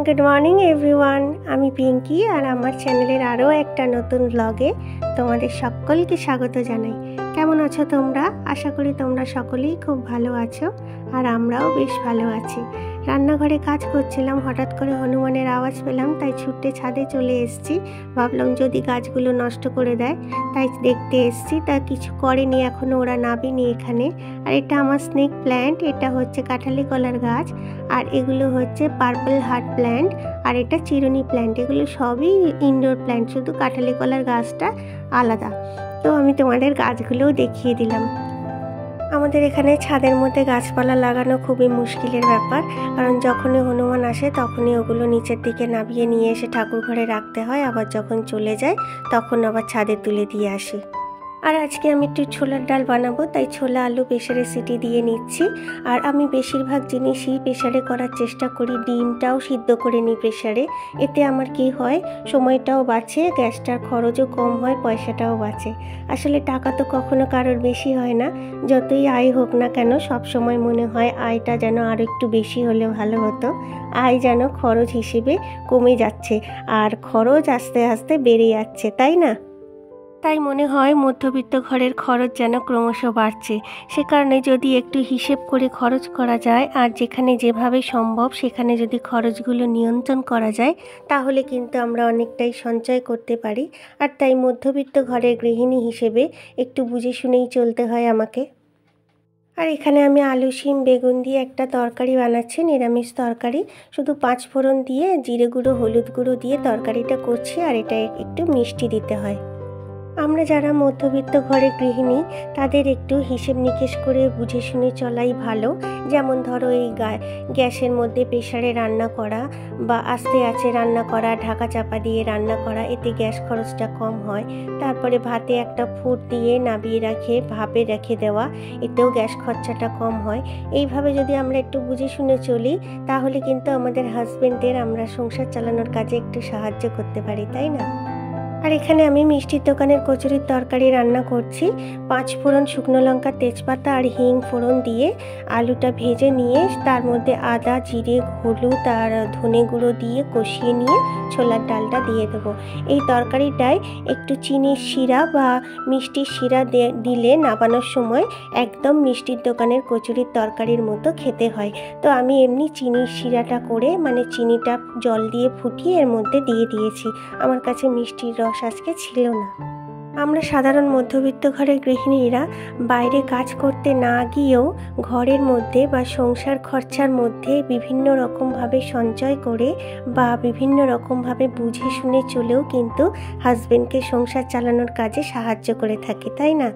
Good morning everyone आमी पिंकी और आमार चैनेलेर आरो एकटा नतून ब्लगे तोमादेर सकलके स्वागत जानाई। केमन आछो तोमरा? आशा करी तोमरा सकलेई खूब भालो आछो और आमराओ बेश भालो आछि। रान्नाघरे काज करछिलाम, हठात् करे हनुमानेर आवाज पेलाम, ताई छुट्टे छादे चले एसेछि। भाबलाम जदि गाछगुलो नष्ट करे देय, ताई देखते एसेछि। ता किछु करेनि, एखोनो ओरा नामेनि एखाने। और एटा आमार स्नेक प्लांट, एटा होच्छे काठाली कलार गाछ और एगुलो होच्छे पार्पल हार्ट प्लांट और एटा चिरुनी प्लांट। एगुलो सबई इनडोर प्लांट, शुधु काठाली कलार गाछटा आलादा। तो आमी तोमादेर गाछगुलोও देखिए दिलाम। आमादेर एखाने छादेर मধ্যে गाछपाला लागानो खूबই मुश्किलेर ব্যাপার, কারণ যখনই হনুমান আসে তখনই ওগুলো নিচের দিকে নামিয়ে নিয়ে এসে ঠাকুর ঘরে রাখতে হয়, আবার যখন চলে যায় তখন আবার ছাদে তুলে দিয়ে আসি। আর আজকে আমি একটু ছোলার ডাল বানাবো, তাই ছোলা আলু প্রেসারে সিটি দিয়ে নিচ্ছি। আর আমি বেশিরভাগ জিনিসই প্রেসারে করার চেষ্টা করি, ডিমটাও সিদ্ধ করে নিই প্রেসারে। এতে আমার কি হয়, সময়টাও বাঁচে, গ্যাসটার খরচও কম হয়, পয়সাটাও বাঁচে। আসলে টাকা তো কখনো কারোর বেশি হয় না, যতই আয় হোক না কেন সব সময় মনে হয় আয়টা যেন আরও একটু বেশি হলে ভালো হতো। আয় যেন খরচ হিসেবে কমে যাচ্ছে আর খরচ আস্তে আস্তে বেড়ে যাচ্ছে, তাই না? তাই মনে হয় মধ্যবিত্ত ঘরের খরচ যেন ক্রমশ বাড়ছে। সে কারণে যদি একটু হিসেব করে খরচ করা যায় আর যেখানে যেভাবে সম্ভব সেখানে যদি খরচগুলো নিয়ন্ত্রণ করা যায়, তাহলে কিন্তু আমরা অনেকটাই সঞ্চয় করতে পারি। আর তাই মধ্যবিত্ত ঘরের গৃহিণী হিসেবে একটু বুঝে শুনেই চলতে হয় আমাকে। আর এখানে আমি আলু শিম বেগুন দিয়ে একটা তরকারি বানাচ্ছি, নিরামিষ তরকারি। শুধু 5 ফোড়ন দিয়ে জিরে গুঁড়ো হলুদ গুঁড়ো দিয়ে তরকারিটা করছি, আর এটা একটু মিষ্টি দিতে হয়। আমরা যারা মধ্যবিত্ত ঘরের গৃহিণী তাদের একটু হিসেব নিকেশ করে বুঝে শুনে চলাই ভালো। যেমন ধরো এই গ্যাসের মধ্যে প্রেসারে রান্না করা বা আস্তে আঁচে রান্না করা, ঢাকা চাপা দিয়ে রান্না করা, এতে গ্যাস খরচটা কম হয়। তারপরে ভাতে একটা ফুট দিয়ে নাবিয়ে ভাপে রেখে দেওয়া, এতেও গ্যাস খরচাটা কম হয়। এইভাবে যদি আমরা একটু বুঝে শুনে চলি তাহলে কিন্তু আমাদের হাজবেন্ডদের আমরা সংসার চালানোর কাজে একটু সাহায্য করতে পারি, তাই না? আর এখানে আমি মিষ্টির দোকানের কচুরির তরকারি রান্না করছি। 5 ফোড়ন, শুকনো লঙ্কা, তেজপাতা আর হিং ফোড়ন দিয়ে আলুটা ভেজে নিয়ে তার মধ্যে আদা, জিরে, হলুদ আর ধনে গুঁড়ো দিয়ে কষিয়ে নিয়ে ছোলার ডালটা দিয়ে দেবো। এই তরকারিটায় একটু চিনির শিরা বা মিষ্টির শিরা দিলে নামানোর সময় একদম মিষ্টির দোকানের কচুরির তরকারির মতো খেতে হয়। তো আমি এমনি চিনির শিরাটা করে, মানে চিনিটা জল দিয়ে ফুটিয়ে এর মধ্যে দিয়ে দিয়েছি। আমার কাছে মিষ্টির রস আজকে ছিল না। আমরা সাধারণ মধ্যবিত্ত ঘরের গৃহিণীরা বাইরে কাজ করতে না গিয়েও ঘরের মধ্যে বা সংসার খরচার মধ্যে বিভিন্ন রকমভাবে সঞ্চয় করে বা বিভিন্ন রকমভাবে বুঝে শুনে চলেও কিন্তু হাজবেন্ডকে সংসার চালানোর কাজে সাহায্য করে থাকি, তাই না?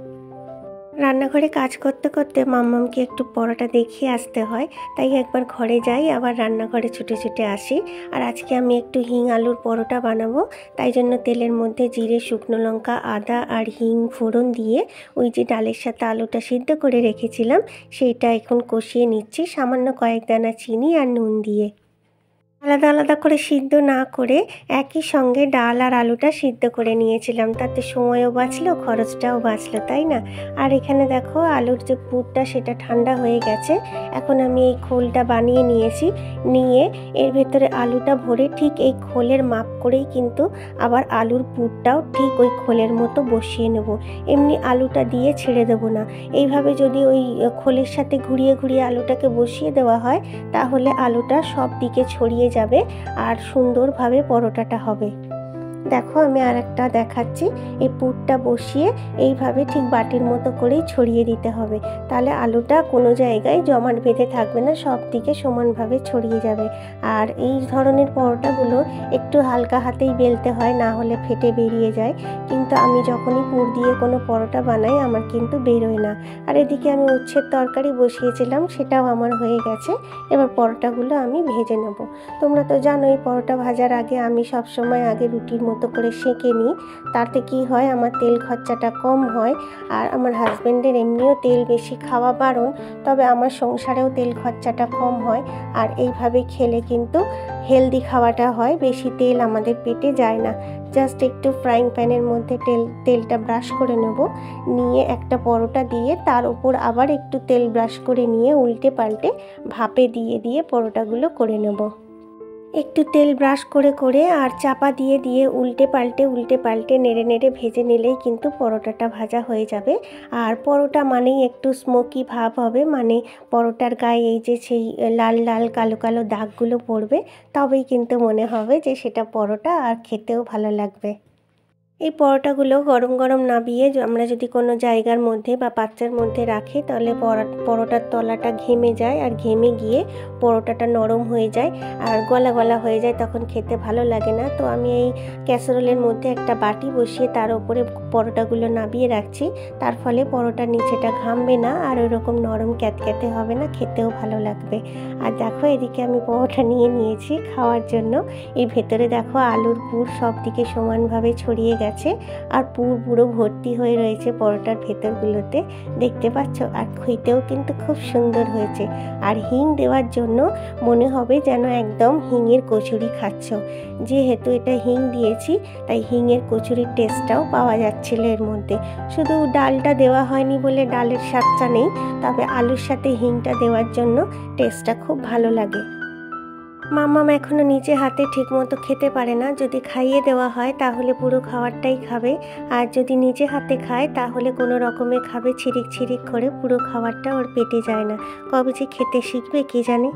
রান্নাঘরে কাজ করতে করতে মাম্মামকে একটু পরোটা দেখিয়ে আসতে হয়, তাই একবার ঘরে যাই আবার রান্নাঘরে ছুটে ছুটে আসি। আর আজকে আমি একটু হিং আলুর পরোটা বানাবো, তাই জন্য তেলের মধ্যে জিরে, শুকনো লঙ্কা, আদা আর হিং ফোড়ন দিয়ে ওই যে ডালের সাথে আলুটা সিদ্ধ করে রেখেছিলাম সেইটা এখন কষিয়ে নিচ্ছি, সামান্য কয়েক দানা চিনি আর নুন দিয়ে। আলাদা আলাদা করে সিদ্ধ না করে একই সঙ্গে ডাল আর আলুটা সিদ্ধ করে নিয়েছিলাম, তাতে সময়ও বাঁচলো, খরচটাও বাঁচলো, তাই না? আর এখানে দেখো আলুর যে পুরটা সেটা ঠান্ডা হয়ে গেছে। এখন আমি এই খোলটা বানিয়ে নিয়েছি, নিয়ে এর ভেতরে আলুটা ভরে ঠিক এই খোলের মাপ করেই কিন্তু আবার আলুর পুরটাও ঠিক ওই খোলের মতো বসিয়ে নেব। এমনি আলুটা দিয়ে ছেড়ে দেবো না। এইভাবে যদি ওই খোলের সাথে ঘুরিয়ে ঘুরিয়ে আলুটাকে বসিয়ে দেওয়া হয় তাহলে আলুটা সব দিকে ছড়িয়ে যাবে আর সুন্দরভাবে পরোটাটা হবে। দেখো আমি আর একটা দেখাচ্ছি, এই পুরটা বসিয়ে এইভাবে ঠিক বাটির মতো করেই ছড়িয়ে দিতে হবে, তাহলে আলুটা কোনো জায়গায় জমাট বেঁধে থাকবে না, সব দিকে সমানভাবে ছড়িয়ে যাবে। আর এই ধরনের পরোটাগুলো একটু হালকা হাতেই বেলতে হয়, না হলে ফেটে বেরিয়ে যায়। কিন্তু আমি যখনই পুর দিয়ে কোনো পরোটা বানাই আমার কিন্তু বেরোয় না। আর এদিকে আমি উচ্ছের তরকারি বসিয়েছিলাম, সেটাও আমার হয়ে গেছে। এবার পরোটাগুলো আমি ভেজে নেব। তোমরা তো জানোই পরোটা ভাজার আগে আমি সবসময় আগে রুটির মতো করে সেঁকে নিই, তাতে কি হয় আমার তেল খরচাটা কম হয়। আর আমার হাজবেন্ডের এমনিও তেল বেশি খাওয়া বারণ, তবে আমার সংসারেও তেল খরচাটা কম হয়। আর এইভাবে খেলে কিন্তু হেলদি খাওয়াটা হয়, বেশি তেল আমাদের পেটে যায় না। জাস্ট একটু ফ্রাইং প্যানের মধ্যে তেলটা ব্রাশ করে নেব, নিয়ে একটা পরোটা দিয়ে তার উপর আবার একটু তেল ব্রাশ করে নিয়ে উল্টে পাল্টে ভাপে দিয়ে পরোটাগুলো করে নেব। একটু তেল ব্রাশ করে করে আর চাপা দিয়ে দিয়ে উল্টে পাল্টে নেড়ে নেড়ে ভেজে নিলেই কিন্তু পরোটাটা ভাজা হয়ে যাবে। আর পরোটা মানেই একটু স্মোকি ভাব হবে, মানে পরোটার গায়ে এই যে সেই লাল লাল কালো কালো দাগগুলো পড়বে, তবেই কিন্তু মনে হবে যে সেটা পরোটা, আর খেতেও ভালো লাগবে। এই পরোটাগুলো গরম গরম নামিয়ে আমরা যদি কোনো জায়গার মধ্যে বা পাত্রের মধ্যে রাখি, তাহলে পরোটার তলাটা ঘেমে যায়, আর ঘেমে গিয়ে পরোটাটা নরম হয়ে যায় আর গলা গলা হয়ে যায়, তখন খেতে ভালো লাগে না। তো আমি এই ক্যাসারোলের মধ্যে একটা বাটি বসিয়ে তার উপরে পরোটাগুলো নামিয়ে রাখছি, তার ফলে পরোটার নিচেটা ঘামবে না আর ওইরকম নরম ক্যাতক্যাতে হবে না, খেতেও ভালো লাগবে। আর দেখো এদিকে আমি পরোটা নিয়ে নিয়েছি খাওয়ার জন্য। এই ভেতরে দেখো আলুর পুর সব দিকে সমানভাবে ছড়িয়ে গেছে, আর পুরো ভর্তি হয়ে রয়েছে পরোটার ভেতরগুলোতে, দেখতে পাচ্ছ। আর খেতেও কিন্তু খুব সুন্দর হয়েছে। আর হিং দেওয়ার জন্য মনে হবে যেন একদম হিঙের কচুরি খাচ্ছ। যেহেতু এটা হিং দিয়েছি তাই হিঙের কচুরির টেস্টটাও পাওয়া যাচ্ছিল এর মধ্যে। শুধু ডালটা দেওয়া হয়নি বলে ডালের স্বাদটা নেই, তবে আলুর সাথে হিংটা দেওয়ার জন্য টেস্টটা খুব ভালো লাগে। মাম্মাম এখনও নিজে হাতে ঠিকমতো খেতে পারে না, যদি খাইয়ে দেওয়া হয় তাহলে পুরো খাবারটাই খাবে, আর যদি নিজে হাতে খায় তাহলে কোনো রকমে খাবে, ছিরিক ছিরিক করে, পুরো খাবারটা ওর পেটে যায় না। কবে যে খেতে শিখবে কে জানে।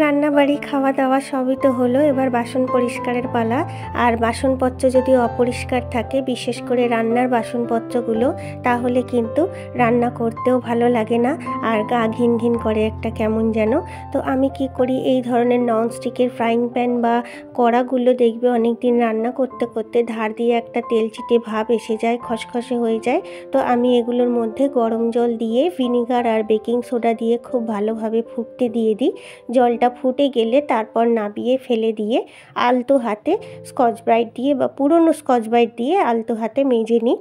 রান্নাবাড়ি খাওয়া দাওয়া সবই তো হলো, এবার বাসন পরিষ্কারের পালা। আর বাসনপত্র যদি অপরিষ্কার থাকে, বিশেষ করে রান্নার বাসনপত্রগুলো, তাহলে কিন্তু রান্না করতেও ভালো লাগে না, আর গা ঘিন ঘিন করে একটা কেমন যেন। তো আমি কি করি, এই ধরনের ননস্টিকের ফ্রাইং প্যান বা কড়াগুলো দেখবে অনেক দিন রান্না করতে করতে ধার দিয়ে একটা তেল চিটে ভাব এসে যায়, খসখসে হয়ে যায়। তো আমি এগুলোর মধ্যে গরম জল দিয়ে ভিনিগার আর বেকিং সোডা দিয়ে খুব ভালোভাবে ফুটতে দিয়ে দিই। জলটা ফুটে গেলে তারপর নাবিয়ে ফেলে দিয়ে আলতো হাতে স্কচ ব্রাইট দিয়ে বা পুরনো স্কচ ব্রাইট দিয়ে আলতো হাতে মেজে নিই।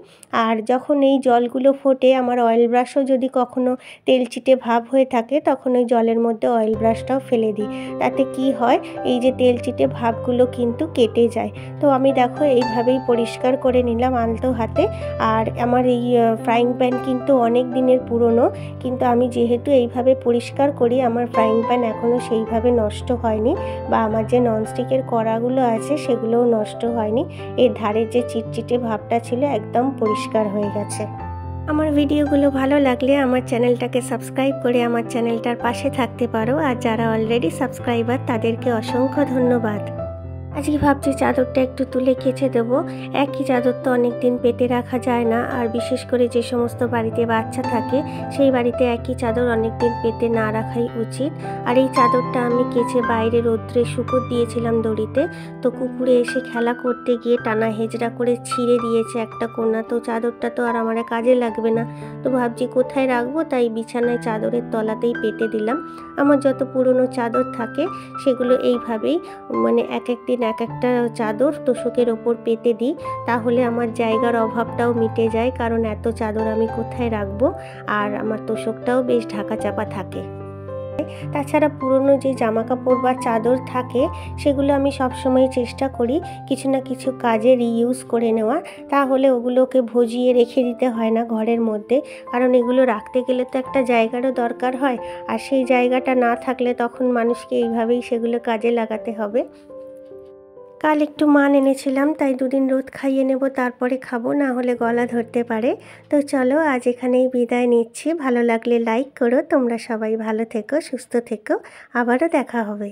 আর যখন এই জলগুলো ফোটে, আমার অয়েল ব্রাশও যদি কখনো তেল চিটে ভাব হয়ে থাকে, তখন ওই জলের মধ্যে অয়েল ব্রাশটাও ফেলে দিই। তাতে কি হয়, এই যে তেল চিটে ভাবগুলো কিন্তু কেটে যায়। তো আমি দেখো এইভাবেই পরিষ্কার করে নিলাম আলতো হাতে। আর আমার এই ফ্রাইং প্যান কিন্তু অনেক দিনের পুরনো, কিন্তু আমি যেহেতু এইভাবে পরিষ্কার করি, আমার ফ্রাইং প্যান এখনও সেইভাবে নষ্ট হয়নি, বা আমার যে ননস্টিকের কড়াগুলো আছে সেগুলোও নষ্ট হয়নি। এর ধারে যে চিটচিটে ভাবটা ছিল একদম পরিষ্কার হয়ে গেছে। আমার ভিডিওগুলো ভালো লাগলে আমার চ্যানেলটাকে সাবস্ক্রাইব করে আমার চ্যানেলটার পাশে থাকতে পারো, আর যারা অলরেডি সাবস্ক্রাইবার তাদেরকে অসংখ্য ধন্যবাদ। আজকে ভাবছি চাদরটা একটু তুলে কেচে দেবো। একই চাদর তো অনেক দিন পেতে রাখা যায় না, আর বিশেষ করে যে সমস্ত বাড়িতে বাচ্চা থাকে সেই বাড়িতে একই চাদর অনেক দিন পেতে না রাখাই উচিত। আর এই চাদরটা আমি কেচে বাইরে রোদ্রে শুকো দিয়েছিলাম দড়িতে, তো কুকুরে এসে খেলা করতে গিয়ে টানা হেজড়া করে ছিঁড়ে দিয়েছে একটা কোনা। তো চাদরটা তো আর আমার কাজে লাগবে না, তো ভাবছি কোথায় রাখবো, তাই বিছানায় চাদরের তলাতেই পেতে দিলাম। আমার যত পুরনো চাদর থাকে সেগুলো এইভাবেই মানে এক এক দিন এক একটা চাদর তোশকের ওপর পেতে দিই, তাহলে আমার জায়গার অভাবটাও মিটে যায়, কারণ এত চাদর আমি কোথায় রাখবো, আর আমার তোশকটাও বেশ ঢাকা চাপা থাকে। তাছাড়া পুরনো যে জামা কাপড় বা চাদর থাকে সেগুলো আমি সবসময় চেষ্টা করি কিছু না কিছু কাজে রিইউজ করে নেওয়ার, তাহলে ওগুলোকে ভজিয়ে রেখে দিতে হয় না ঘরের মধ্যে, কারণ এগুলো রাখতে গেলে তো একটা জায়গারও দরকার হয়, আর সেই জায়গাটা না থাকলে তখন মানুষকে এইভাবেই সেগুলো কাজে লাগাতে হবে। কাল একটু মান এনেছিলাম, তাই দুদিন রোদ খাইয়ে নেব, তারপরে খাবো, না হলে গলা ধরতে পারে। তো চলো আজ এখানেই বিদায় নিচ্ছি। ভালো লাগলে লাইক করো। তোমরা সবাই ভালো থেকো, সুস্থ থেকো, আবারও দেখা হবে।